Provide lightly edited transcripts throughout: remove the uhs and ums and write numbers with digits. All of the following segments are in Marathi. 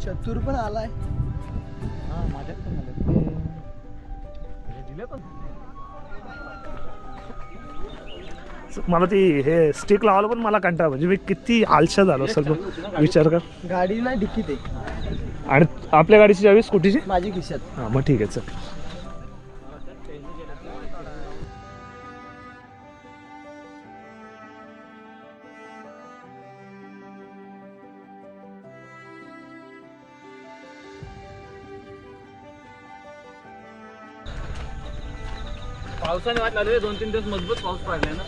चतुर पण आलाय. हा माझ्यात पण आलं दिलं पण. मला ती हे स्टिक लावायला पण मला कंटाळा, म्हणजे मी किती आलशा झालो सर्व विचार कर. गाडी ना डिक्कीत आहे. आणि आपल्या गाडीची चावी स्कूटीची माझी खिशात. हां मग ठीक आहे चल. पावसाने वाट लागले 2-3 दिवस मजबूत पाऊस पडलाय ना.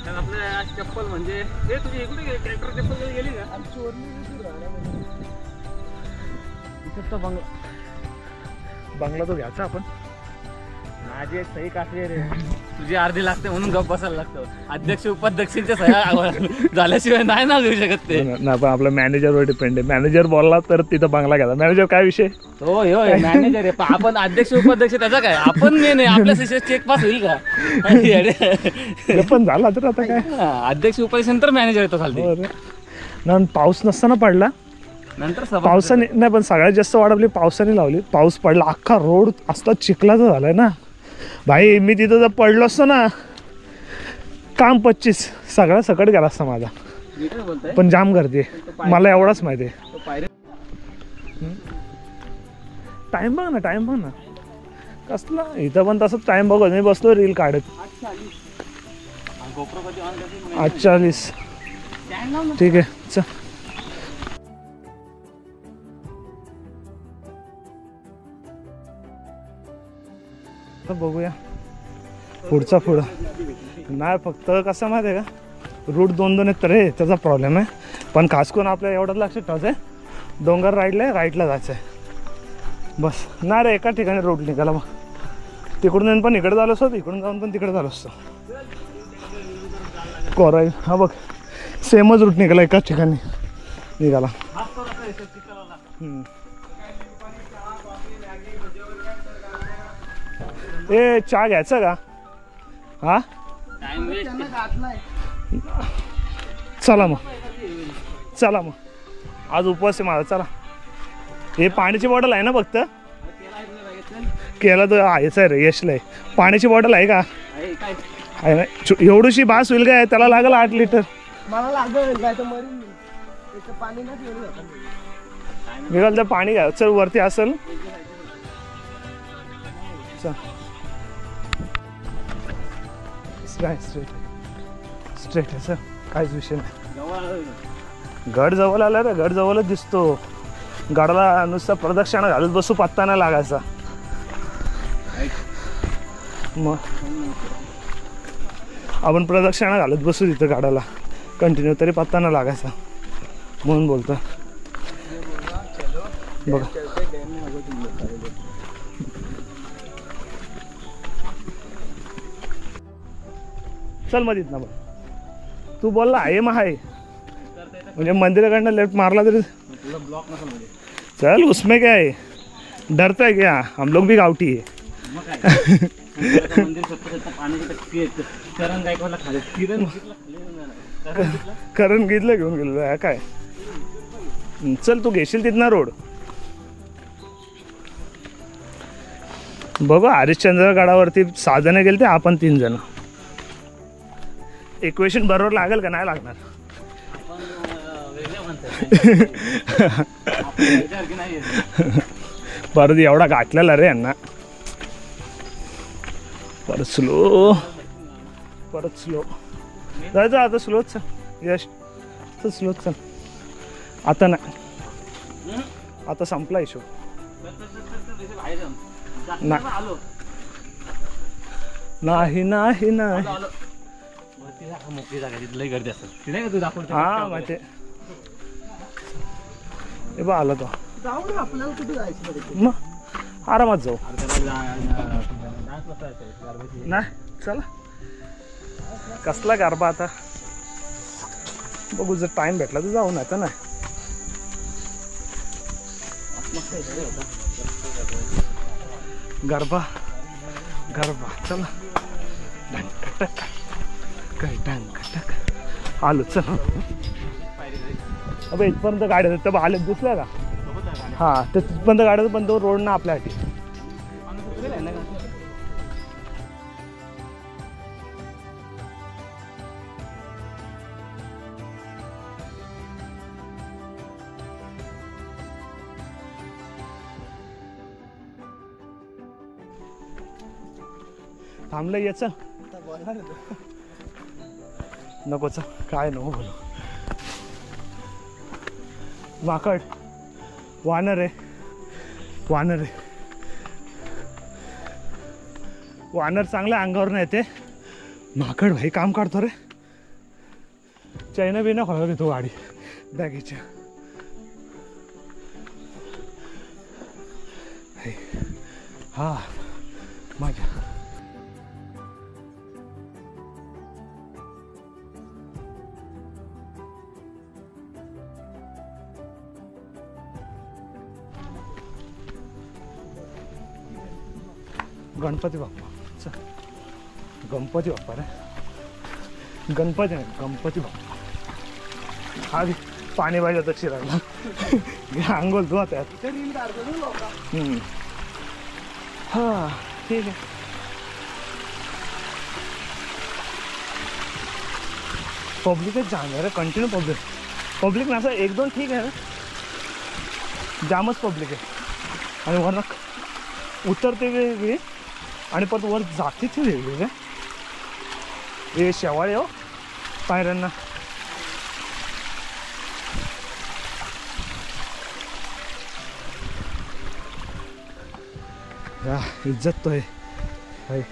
तर आपल्या चप्पल म्हणजे हे तुझी इकडे गेली ट्रॅक्टर चप्पल गेली का? इथं तर बंगला तो घ्यायचा आपण. माझी एक सही काफी रे. तुझी अर्धी लागते म्हणून गप्प बसायला लागतं. अध्यक्ष उपाध्यक्षांच्या सह्या झाल्याशिवाय नाही ना घेऊ शकत ते. नाही पण आपला मॅनेजरवर डिपेंड आहे. मॅनेजर बोलला तर तिथं बंगला घ्यायचा. मॅनेजर काय विषय हो मॅनेजर आहे. आपण अध्यक्ष उपाध्यक्ष त्याचा काय, आपण मेन आहे. आपल्या सिस्टर चेक पास होईल का? ते पण झाला तर आता काय अध्यक्ष उपाध्यक्ष नंतर मॅनेजर येतो खाली. ना पाऊस नसताना पडला नंतर पावसाने नाही, पण सगळ्यात जास्त वाढ आपली पावसाने लावली. पाऊस पडला अख्खा रोड असला चिखलाचा झालाय ना भाई. मी तिथं जर पडलो असतो ना काम 25 सगळा सकट गेला असता माझा. पण जाम गर्दी आहे मला एवढाच माहिती आहे. टाइम बघ ना कसला इथं पण तसंच टाइम बघत मी बसलो रील काढत. 8:40 ठीक आहे चल. बघूया पुढचा नाही. फक्त कसं माहिती आहे का, रूट 2-2 आहेत तर रे त्याचा प्रॉब्लेम आहे. पण खास करून आपल्याला एवढंच लक्षात ठेवायचं आहे, डोंगर राईटला जायचं आहे बस. नाही रे एका ठिकाणी रूट निघाला. मग तिकडून येऊन पण इकडे झालो असतो, इकडून जाऊन पण तिकडे झालो असतो. कोराई हा बघ सेमच रूट निघाला, एकाच ठिकाणी निघाला. ए चहा घ्यायचा का? हा चला मग आज उपवास आहे माझा. चला हे पाण्याची बॉटल आहे ना फक्त. केला तर आहेच आहे रे यशला आहे. पाण्याची बॉटल आहे का? आहे ना. एवढीशी बास होईल काय? त्याला लागेल 8 लिटर. मला लागेल काय तर मरीन पाणी ना निघाल तर पाणी घ्या. चल वरती असेल स्ट्रेट आहे सर, काहीच विषय नाही. गड जवळ आला रे, गड जवळच दिसतो. गडाला नुसतं प्रदक्षिणा घालत बसू पत्ता नाही लागायचा. मग आपण प्रदक्षिणा घालत बसू तिथं गाडाला कंटिन्यू, तरी पत्ता नाही लागायचा. म्हणून बोलतो बघा. चल मग तिथं बघ. तू बोलला आहे मग आहे म्हणजे मंदिराकडनं लेफ्ट मारला तरी चल. उसमें क्या है, डरता है क्या? हम लोग भी गावठी है. करण घेतलं घेऊन गेलो आहे काय. चल तू घेशील तिथनं रोड. बघू हरिश्चंद्र गडावरती 6 जण गेले ते, आपण 3 जण. इक्वेशन बरोबर लागेल का? नाही लागणार. परत एवढा गाठलेला रे यांना. परत स्लो जायचं आता. स्लोच चल यश, तर स्लोच चल. आता नाही, आता संपला हिशोब. नाही मोकळी जागा तिथलंही गर्दी असतात. हा माहिती हे बा आला तो. जाऊ ना आपल्याला कुठे जायचं मग आरामात जाऊ. नाही चला कसला गरबा आता बघू. जर टाइम भेटला तर जाऊ, नाही तर नाही. गरबा गरबा चला ढंकटक काय ढंकटक आलो चला. अबे इथपर्यंत गाड्या आहेत तर आले दिसल्या का? हा तर तिथपर्यंत गाड्या पण तो रोड ना आपल्यासाठी. थांबलं याचं नकोच काय नको बोलू. माकड वानर आहे वानर आहे वानर चांगल्या अंगावर नाही येते. माकड भाई काम काढतो रे. चैना बिना खोला घेतो गाडी बॅगेच्या. हा माझ्या गणपती बाप्पा चल. गणपती बाप्पा रे गणपती नाही गणपती बाप्पा. हा पाणी पाहिजे आता चिरायला अंघोल धुवा त्यात. हा ठीक आहे. पब्लिकच जाम आहे रे कंटिन्यू पब्लिक. पब्लिक ना असं एक दोन ठीक आहे ना जामच पब्लिक आहे. आणि वरनं उतरते वेगळी आणि परत वर जाते ती वेगळी रे. हे शेवाळे हो पायऱ्यांना. इज्जत तो आहे भाई.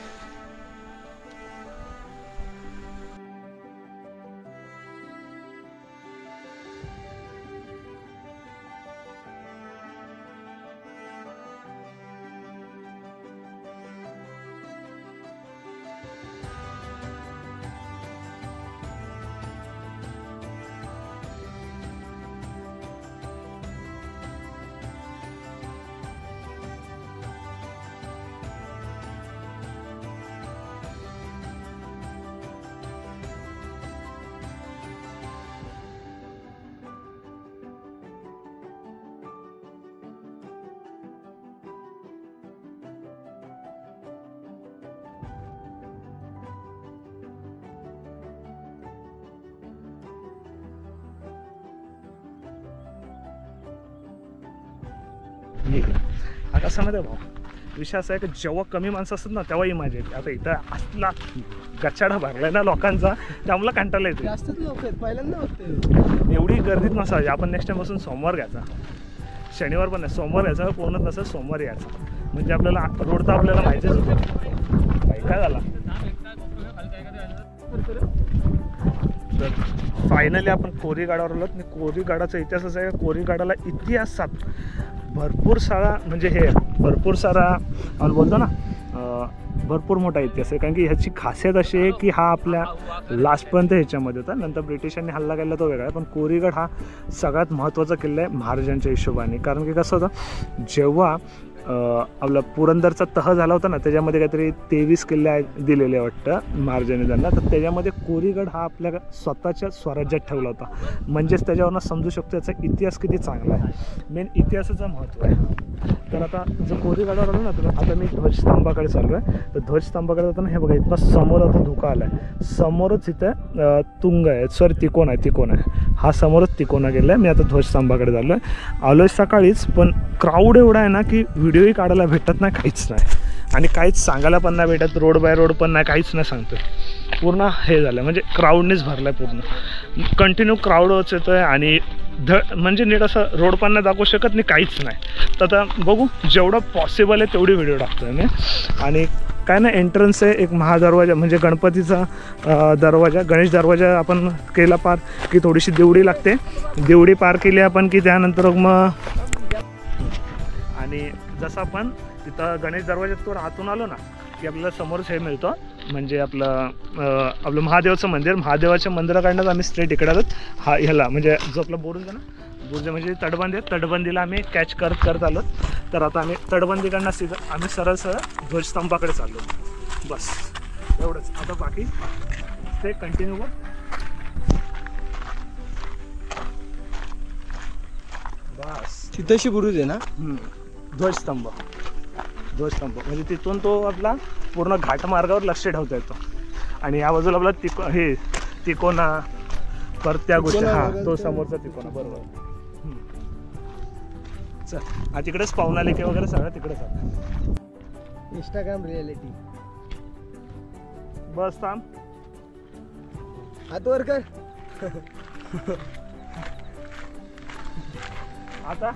हा कसा माहिती आहे भाऊ विषय असा आहे की जेव्हा कमी माणसं असतात ना तेव्हा ही मजा येते. आता इथं असला गचाडा भरलाय ना लोकांचा त्यामुळे कंटाळा येते. जास्तच लोक आहेत पहिल्यांदा बघते. एवढी गर्दीत नसावी. आपण नेक्स्ट टाइम पासून सोमवार घ्यायचा. शनिवार पण नाही सोमवार यायचा. पूर्ण नसं सोमवार यायचा म्हणजे आपल्याला रोड तर आपल्याला माहितीच होतं. काय झाला तर फायनली आपण कोरीगाडावर आलो. आणि कोरीगाडाचा इतिहास असा आहे. कोरीगाडाला इतिहासात भरपूर सारा म्हणजे हे भरपूर सारा आपण बोलतो ना भरपूर मोठा इतिहास आहे. कारण की ह्याची खासियत अशी आहे की हा आपल्या लास्टपर्यंत ह्याच्यामध्ये होता. नंतर ब्रिटिशांनी हल्ला केला तो वेगळा. पण कोरीगड हा सगळ्यात महत्त्वाचा किल्ला आहे महाराजांच्या हिशोबाने. कारण की कसं होतं जेव्हा आपला पुरंदरचा तह झाला होता ना त्याच्यामध्ये काहीतरी 23 किल्ले दिलेले वाटतं महाराजांनी त्यांना. तर त्याच्यामध्ये कोरीगड हा आपल्या स्वतःच्या स्वराज्यात ठेवला होता. म्हणजेच त्याच्यावरनं समजू शकतो याचा इतिहास किती चांगला आहे. मेन इतिहासाचं महत्त्व आहे. तर आता जर कोरीगडावर आलो ना तर आता मी ध्वजस्तंभाकडे चाललो आहे. तर ध्वजस्तंभाकडे जाताना हे बघा इथनं समोर आता धोका आला आहे. समोरच इथं तुंग आहे सॉरी तिकोना आहे. हा समोरच तिकोना गेला आहे. मी आता ध्वजस्तंभाकडे चाललो आहे. आलो आहे सकाळीच पण क्राऊड एवढा आहे ना की व्हिडिओही काढायला भेटत नाही काहीच नाही. आणि काहीच सांगायला पण नाही भेटत. रोड बाय रोड पण नाही काहीच नाही सांगतो. पूर्ण हे झालं म्हणजे क्राऊडनेच भरलं आहे. पूर्ण कंटिन्यू क्राऊडच येतो आहे. आणि म्हणजे नीट असं रोड पण नाही दाखवू शकत नाही काहीच नाही. तर आता बघू जेवढं पॉसिबल आहे तेवढी व्हिडिओ टाकतो आहे मी. आणि काय ना एंट्रन्स आहे एक महादरवाजा म्हणजे गणपतीचा दरवाजा गणेश दरवाजा आपण केला पार की थोडीशी देवडी लागते. देवडी पार केली आपण की त्यानंतर मग आणि जसं आपण तिथं गणेश दरवाज्यात थोडं आतून आलो ना की आपल्याला समोरच हे मिळतं म्हणजे आपलं महादेवाचं मंदिर. महादेवाच्या मंदिराकडनंच आम्ही स्ट्रेट इकडे आहोत. हा ह्याला म्हणजे जो आपला बोर्ड होता ना बुर्ज म्हणजे तटबंदी आहे, तटबंदीला आम्ही कॅच करत आलो. तर आता आम्ही तटबंदीकडनं सीधा आम्ही सरळ ध्वजस्तंभाकडे चाललो. बस एवढंच. आता बाकी ते कंटिन्यू कर. बस तिथंशी बुरुज आहे ना. ध्वजस्तंभ म्हणजे तिथून तो आपला पूर्ण घाट मार्गावर लक्ष ठेवता येतो. आणि या बाजूला आपला तिकोना परत त्या गोष्टी. हा तो समोरचा तिकोना. बरोबर. चल तिकडेच पाहुणालेखे वगैरे सगळं तिकडेच आहे. Instagram reality. बस थांब. हात वर कर. आता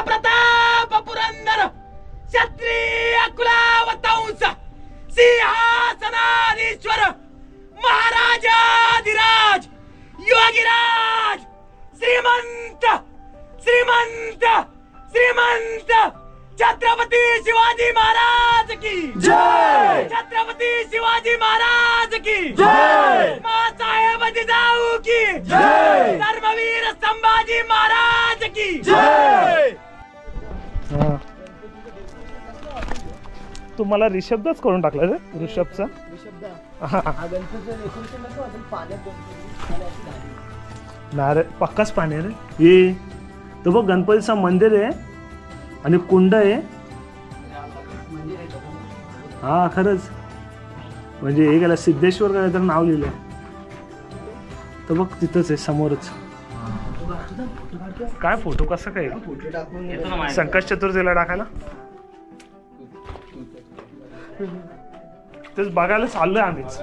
प्रताप पुरंदर क्षत्रिय कुलावतंस सिंहासनाधीश्वर महाराजाधिराज योगीराज श्रीमंत श्रीमंत श्रीमंत छत्रपती शिवाजी महाराज की जय. छत्रपती शिवाजी महाराज की जय. माँसाहेब जिजाऊ की जय. धर्मवीर संभाजी महाराज की जय. तू मला रिषभच करून टाकला रे. ऋषभचा हा गणपतीचं डेकोरेशन कसं वाटेल पाण्यात गणपती नाही रे, पक्काच पाणी आहे रे. हे तो बघ गणपतीचं मंदिर आहे आणि कुंड आहे. हा खरंच म्हणजे हे गेला सिद्धेश्वर काय तर नाव लिहिलंय. तर बघ तिथंच आहे समोरच. काय फोटो कसं काय फोटो टाकून संकट चतुर्थीला टाकायला तेच बघायला चाललोय आम्हीच.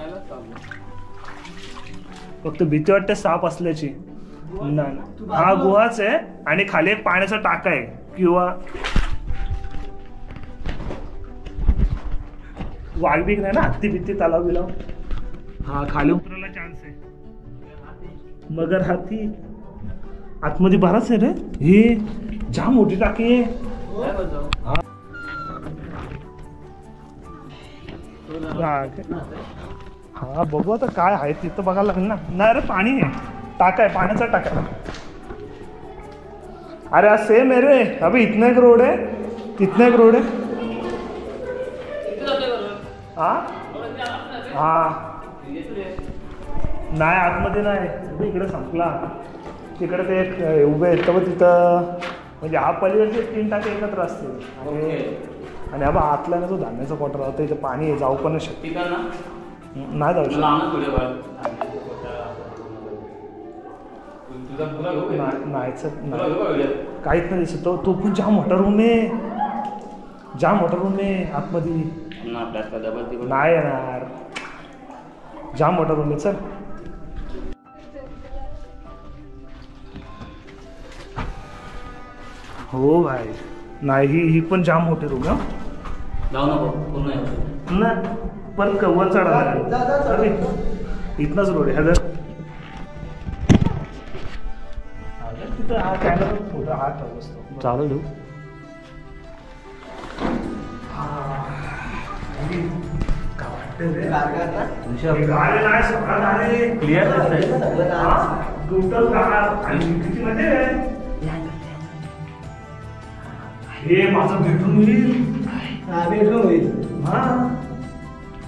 फक्त भीती वाटते साप असल्याची. हा गुहाच आहे आणि खाली एक पाण्याचा टाका आहे किंवा वाघबीक नाही ना, हत्ती बित्ती तलाव बिलाव. हा खाली उतरायला चान्स आहे. मगर हाती आतमध्ये बराच आहे रे. हे जाम मोठी टाकी आहे. हा बघू आता काय आहे तिथं बघायला लागेल ना. नाही रे पाणी आहे, टाका आहे, पाण्याचा टाका आहे. अरे आज सेम आहे रे. अभि इतना एक रोड आहे, तिथनं एक रोड आहे. हा हा नाही आतमध्ये नाही, इकडे संपला. तिकडे ते एक उभे आहेत तर तिथं म्हणजे हा पलीकडचे 3 टाके एकत्र असतील. आणि हा आतला ना जो धान्याचा कोटरा होता इथे पाणी आहे, जाऊ पण नाही शकत. नाही जाऊ शकत. नाही काहीच नाही दिसत. तो पण जाम मोठा रूम आहे, जाम मोठा रूम आहे आतमध्ये. नाही येणार, जाम मोठा रूम आहे. चल हो भाई. नाही ही पण जाम मोठी रूम आहे. ना परत वर चढा. इथनच रोड आहे. तिथं हा कॅमेरा फोटो हा ठेवू असतो. चालू देऊ. क्लिअर हे माझं बेडरूम होईल. बेडरूम होईल. हा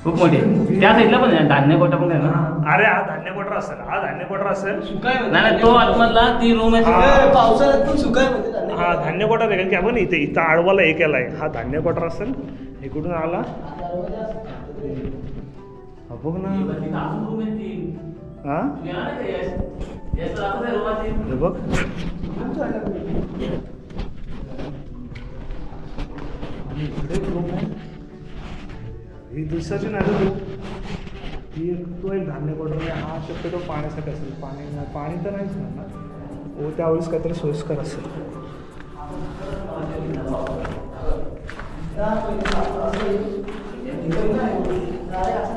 खूप मोठी. त्या साईडला पण आहे धान्य कोटा पण आहे ना. अरे हा धान्य कोटरा असेल, हा धान्य कोटरा असेल. नाही तो आतमधला ती रूम आहे. पावसाळ्यात पण सुकाय मध्ये हा धान्य कोटा आहे. कारण की आपण इथं आडवाला एक केला आहे. हा धान्य कोटरा असेल. हे कुठून आला बघ ना. हा हे बघ ही दिवसाची नाही तो एक धान्य कोटरा. हा शक्यतो पाण्यासाठी असेल. पाणी तर नाहीच ना. हो त्यावेळेस काहीतरी सोयीस्कर असेल.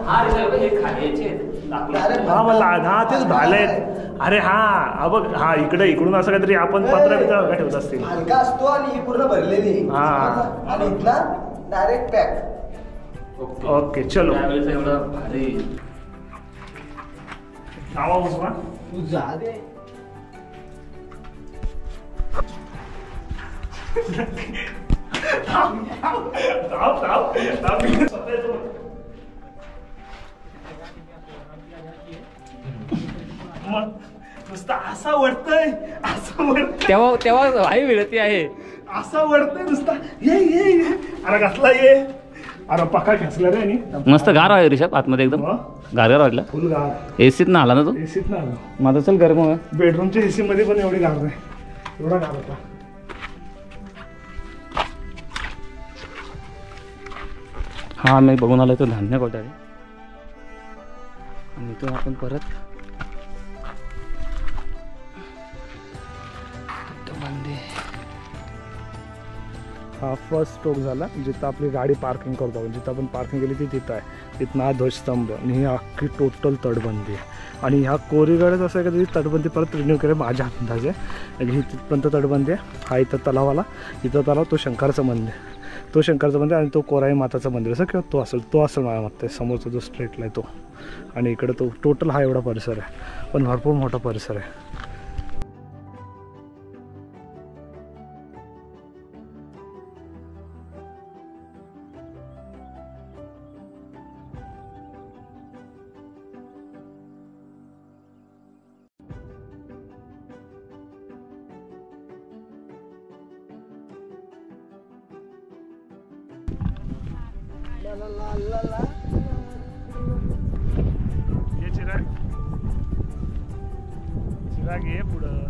हा खाली हा मला हा तेच झालंय. अरे हा बघ हा इकडे इकडून असं काहीतरी आपण पत्रा बित्रा ठेवत असतील. हलका असतो आणि ही पूर्ण भरलेली. हा. आणि इथला डायरेक्ट पॅक. ओके चलो त्यावेळेस एवढं भारी. नावा उजवा तू जा दे. नुसतं असं वाटतंय असं वाटतंय तेव्हा भाई मिळते आहे. असं वाटतंय नुसतं ये अरे घातला ये. अरे पक्का खेचला रे. आणि मस्त गार आहे ऋषभ आतमध्ये एकदम गार वाटला. फुल गार. एसीत ना आला ना तो. एसीत ना आलो. माझा चल गरम आहे. बेडरूमच्या एसी मध्ये पण एवढी गार नाही. एवढा गार होता. हा मी बघून आलोय तो धान्य कोटा आहे. आणि तो आपण परत हा फर्स्ट स्टॉप झाला जिथं आपली गाडी पार्किंग करतो. जिथं आपण पार्किंग केली ती तिथं आहे. तिथं हा ध्वजस्तंभ आणि ही अख्खी टोटल तटबंदी आहे. आणि ह्या कोरीगडच असं आहे की तटबंदी परत रिन्यू केली माझ्या अंदाजे. ही तिथपर्यंत तटबंदी आहे. हा इथं तलाव आला. इथं तलाव तो शंकरचं मंदिर. तो शंकरचं मंदिर आणि तो कोराई माताचं मंदिर असं किंवा तो असेल माझ्या मते. समोरचा जो स्ट्रेटला आहे तो. आणि इकडे तो टोटल हा एवढा परिसर आहे. पण भरपूर मोठा परिसर आहे. चिराग ये पुढं.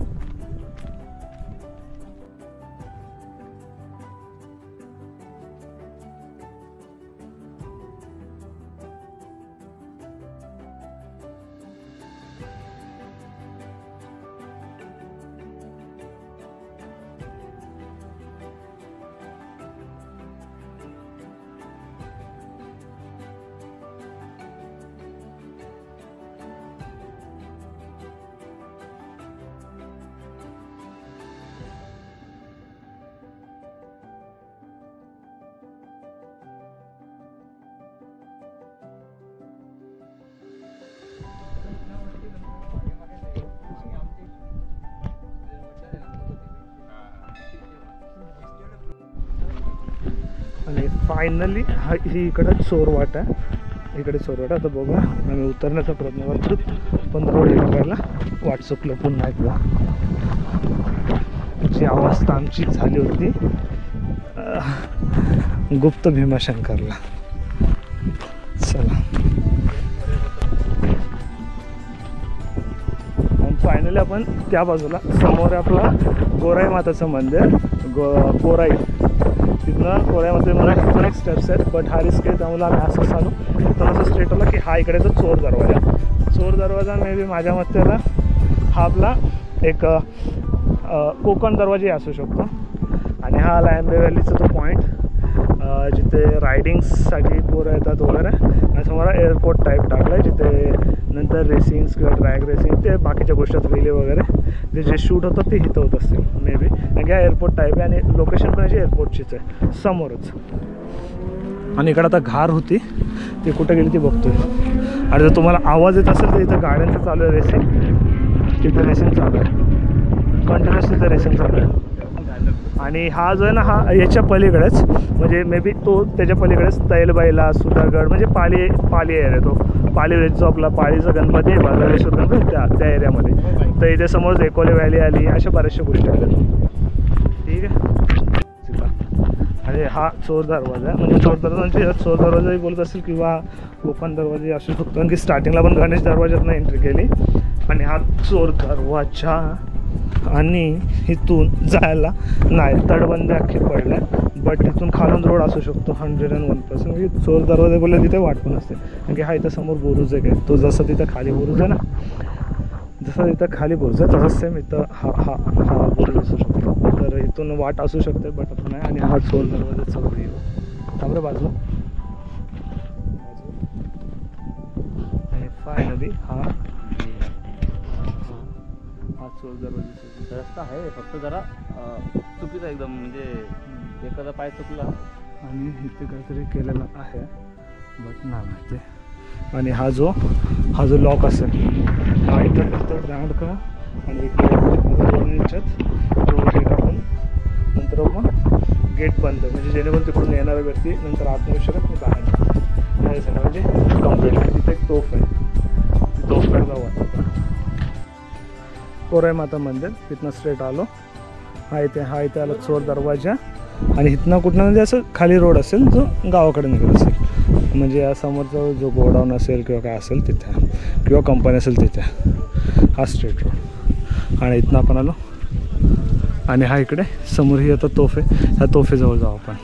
आणि फायनली ही इकडं चोरवाट आहे. इकडे चोरवाट आता बघा. आम्ही उतरण्याचा प्रयत्न करतो पण रोड करायला वाट चुकलं पुन्हा एकदा. जी अवस्था आमची झाली होती गुप्त भीमाशंकरला. चला फायनली आपण त्या बाजूला समोर आपला गोराई माताचं मंदिर कोराई. तिथनं कोराईमध्ये मला तिथून एक स्टेप्स आहेत बट हा रिस्क आहे त्यामुळे आम्ही असं चालू. तिथून असं स्ट्रेट आला की हा इकडे जो चोर दरवाजा मे बी माझ्या मतेला हा आपला एक कोकण दरवाजाही असू शकतो. आणि हा आला आंबे व्हॅलीचा तो पॉईंट जिथे रायडिंग्ससाठी पोरं येतात वगैरे. आणि समोर एअरपोर्ट टाईप टाकलं आहे जिथे नंतर रेसिंग्स किंवा ट्रॅक रेसिंग ते बाकीच्या गोष्टीत रिले वगैरे जे शूट होतं ते इथं होत असतील मे बी. कारण की हा एअरपोर्ट टाईप आहे आणि लोकेशन पण याची एअरपोर्टचीच आहे समोरच. आणि इकडं आता घार होती ती कुठं गेली ती बघतोय. आणि जर तुम्हाला आवाज येत असेल तर इथं गाड्यांचं चालू आहे रेसिंग. तिथं रेसिंग चालू आहे कंटिन्युअस. तिथं रेसिंग चालू आहे. आणि हा जो आहे ना हा याच्या पलीकडेच म्हणजे मे बी तो त्याच्या पलीकडेच तैलबाईला सुधागड म्हणजे पाली एरिया. तो पाली जो आपला पाळीचा गणपती आहे बालावेश्वर गणपती त्या एरियामध्ये. तर इथे समोर एकोले व्हॅली आली अशा बऱ्याचशा गोष्टी आल्या. ठीक आहे. आणि हा चोर दरवाजा आहे. म्हणजे चोर दरवाजाही बोलत असेल किंवा कोकण दरवाजाही असू शकतो. कारण की स्टार्टिंगला पण गणेश दरवाज्यातनं एंट्री केली. आणि हा चोर दरवाजा. आणि इथून जायला नाही तटबंदी अख्खी पडल्या बट तिथून खालून रोड असू शकतो 101%. म्हणजे चोर दरवाजा बोलले तिथे वाट पण असते. कारण की हा इथं समोर बुरुज आहे तो जसं तिथं खाली बुरुज आहे ना जसं तिथं खाली बुरुज आहे तसंच सेम इथं हा बुरुज असू शकतो. तर इथून वाट असू शकते बट आता नाही. आणि हा चोर दरवाजा चौक येईल थांबरे बाजू. फायनली हा चोर दरवाजा रस्ता आहे फक्त जरा चुकीचा एकदम, म्हणजे एखादा पाय चुकला आणि इथे काहीतरी केलेलं आहे बट नाही माहिती. आणि हा जो लॉक असेल हा इथं बँड का आणि याच्यात तो हे टाकून नंतर मग गेट बंद, म्हणजे जेणेकरून तिकडून येणारा व्यक्ती नंतर आत येऊ शकत नाही, बाहेर नाही झालं म्हणजे कम्प्लीट. तिथे एक तोफ आहे, ती तोफकडे जाऊ वाटतं. कोराई माता मंदिर तिथनं स्ट्रेट आलो. हा इथे आला चोर दरवाजा आणि इथनं कुठनं म्हणजे असं खाली रोड असेल जो गावाकडे निघत असेल, म्हणजे या समोरचा जो गोडाऊन असेल किंवा काय असेल तिथे किंवा कंपनी असेल तिथे हा स्ट्रेट रोड. आणि इथनं आपण आलो आणि हा इकडे समोर ही आता तोफ आहे, ह्या तोफेजवळ जाऊ आपण.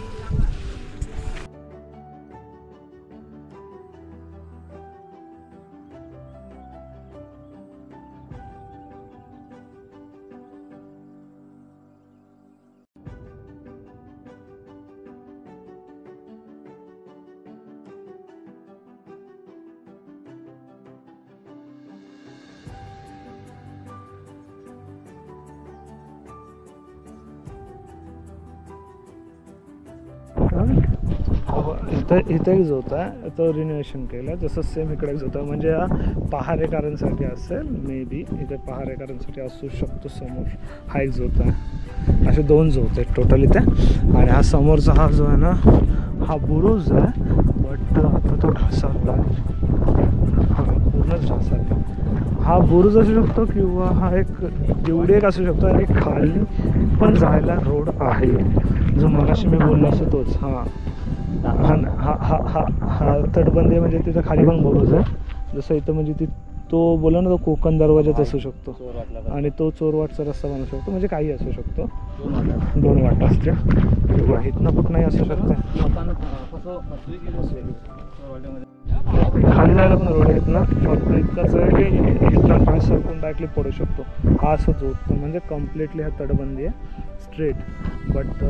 इथं एक जोत आहे, तो रिनोव्हेशन केलं. जसं सेम इकडे एक जोत आहे, म्हणजे हा पहारेकरांसाठी असेल, मे बी इथे पहारेकरांसाठी असू शकतो. समोर हा एक जोत आहे, असे 2 जोत आहेत टोटल इथे. आणि हा समोरचा हा जो आहे ना हा बुरुज आहे, बट आता तो ढासाळला, हा पूर्णच ढासाळला. हा बुरुज असू शकतो किंवा हा एक जेवढे एक असू शकतो. आणि खाली पण जायला रोड आहे, जो मगाशी मी बोललो असतो तोच. हा तटबंदी म्हणजे तिथं खाली पण बुरुज आहे. जसं इथं म्हणजे तो बोला ना तो कोकण दरवाजाच असू शकतो आणि तो चोरवाटचा रस्ता बनू शकतो, म्हणजे काही असू शकतो. 2 वाटा असते किंवा इथनं कुठनंही असू शकतं. खाली जायला पण रोड आहेत ना, फक्त इतकंच आहे की इथनं पाय सरकून डायरेक्टली पडू शकतो. हा असं जोत म्हणजे कम्प्लिटली हा तटबंदी आहे स्ट्रेट. बट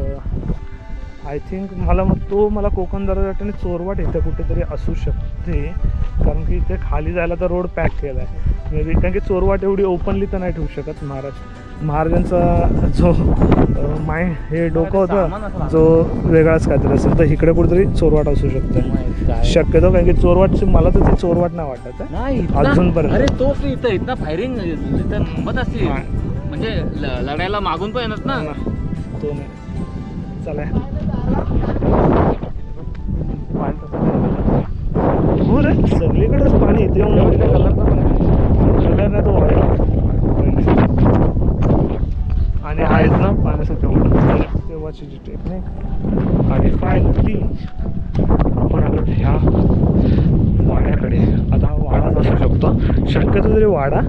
आय थिंक मला कोकण दरवाजाने चोरवाट इथे कुठेतरी असू शकते, कारण की इथे खाली जायला तर रोड पॅक केला आहे मे बी, कारण की चोरवाट एवढी ओपनली तर नाही ठेवू शकत. महाराजांचा जो हे डोकं होतं जो वेगळाच काहीतरी असेल, तर इकडे कुठेतरी चोरवाट असू शकतं शक्यतो, कारण की चोरवाटची मला तर ती चोरवाट नाही वाटत आहे अजूनपर्यंत. अरे तो इथं फायरिंग थांबत असते, म्हणजे लढायला मागून पण येणार ना, तो नाही. चला हो रे, सगळीकडेच पाणी इथे येऊन कलर नाही तो व्हायला. आणि आहेत ना पाण्यासाठी तेव्हाची जी टेक्निक. आणि फायनली आपण आलो ह्या वाड्याकडे. आता हा वाडाच असू शकतो शक्यतो तरी वाडा,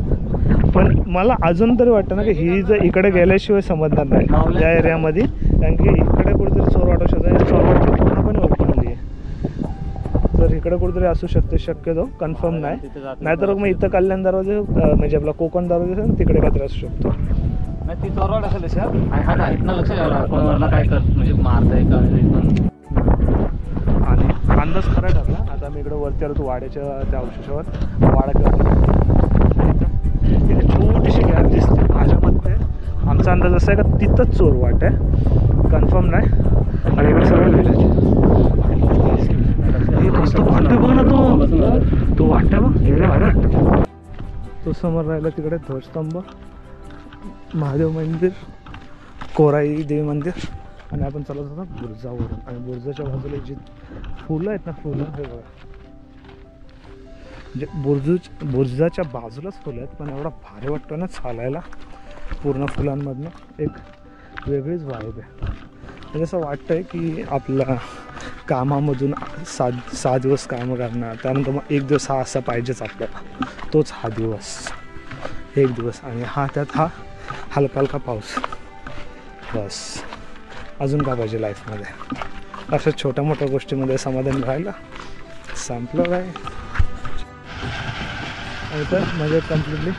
पण मला अजून तरी वाटतं ना की ही जर इकडे गेल्याशिवाय समजणार नाही या एरियामध्ये, कारण की इकडे कुठेतरी चोर वाटू शकतो. चोरवाट पूर्णपणे ओपनली आहे, तर इकडे कुठेतरी असू शकते शक्यतो, कन्फर्म नाही. नाहीतर मग इथं कल्याण दरवाजे म्हणजे आपला कोकण दरवाजा असेल तिकडे काहीतरी असू शकतो. ती चोरवाट असेल इथनं लक्ष द्यावं काय कर म्हणजे मारताय का. आणि अंदाज खरा ठरला. आता मी इकडे वरती आलो, तू वाड्याच्या त्या अवशेषावर वाडा किंवा तिथे छोटीशी गॅप दिसते. माझ्या मते आमचा अंदाज असा आहे का तिथंच चोरवाट आहे, कन्फर्म नाही. आणि इकडे सगळं विलेज कसं वाटतं बघ ना, तो वाटतं बघ गेल्या वाड्यात. तो समोर राहिला तिकडे ध्वजस्तंभ, महादेव मंदिर, कोराई देवी मंदिर. आणि आपण चालत होतो बुर्जावरून, आणि बुर्जाच्या बाजूला जी फुलं आहेत ना, फुलं हे बघा, म्हणजे बुर्जाच्या बाजूलाच फुलं आहेत, पण एवढा भारी वाटतं ना चालायला पूर्ण फुलांमधनं. एक वेगळीच वाईब आहे. म्हणजे असं वाटतं आहे की आपल्या कामामधून 6 दिवस कामं करणार, त्यानंतर मग 1 दिवस हा असा पाहिजेच आपल्याला, तोच हा दिवस 1 दिवस. आणि त्यात हा हलका हलका पाऊस, बस अजून का पाहिजे लाईफमध्ये. अशा छोट्या मोठ्या गोष्टीमध्ये समाधान राहायला संपलं काय. आणि तर म्हणजे कम्प्लिटली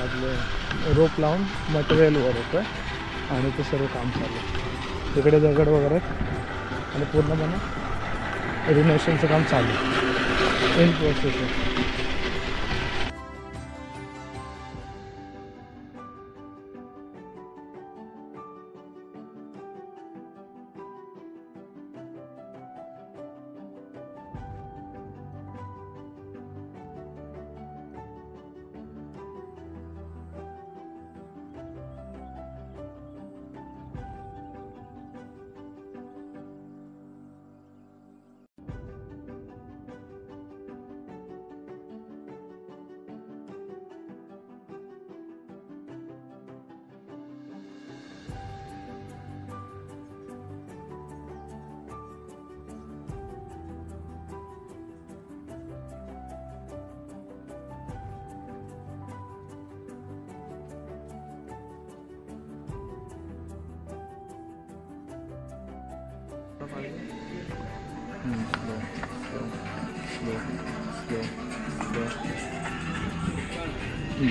आपलं रोप लावून मटेरियलवर होतं आहे आणि ते सर्व काम चालू आहे. तिकडे दगड वगैरे आणि पूर्णपणे रिनोव्हेशनचं काम चालू आहे, इन प्रोसेस आहे.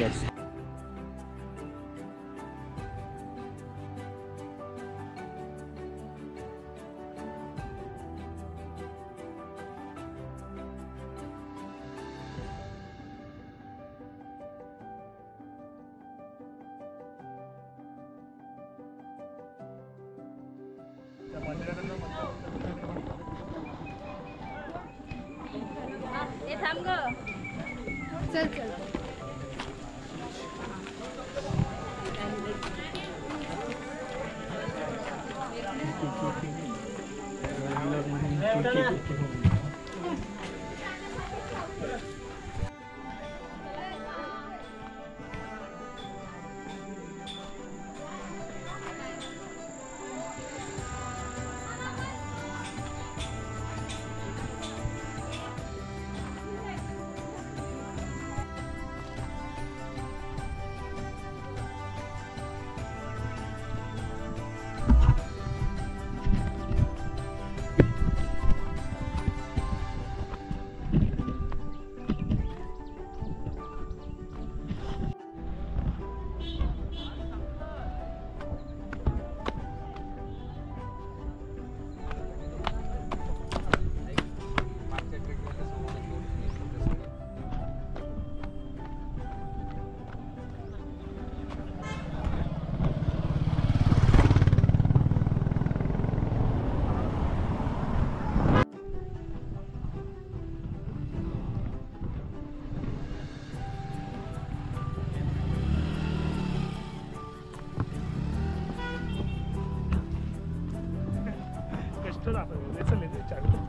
बस हे थांब ग. चल चल. कष्ट दाखवले चल चालू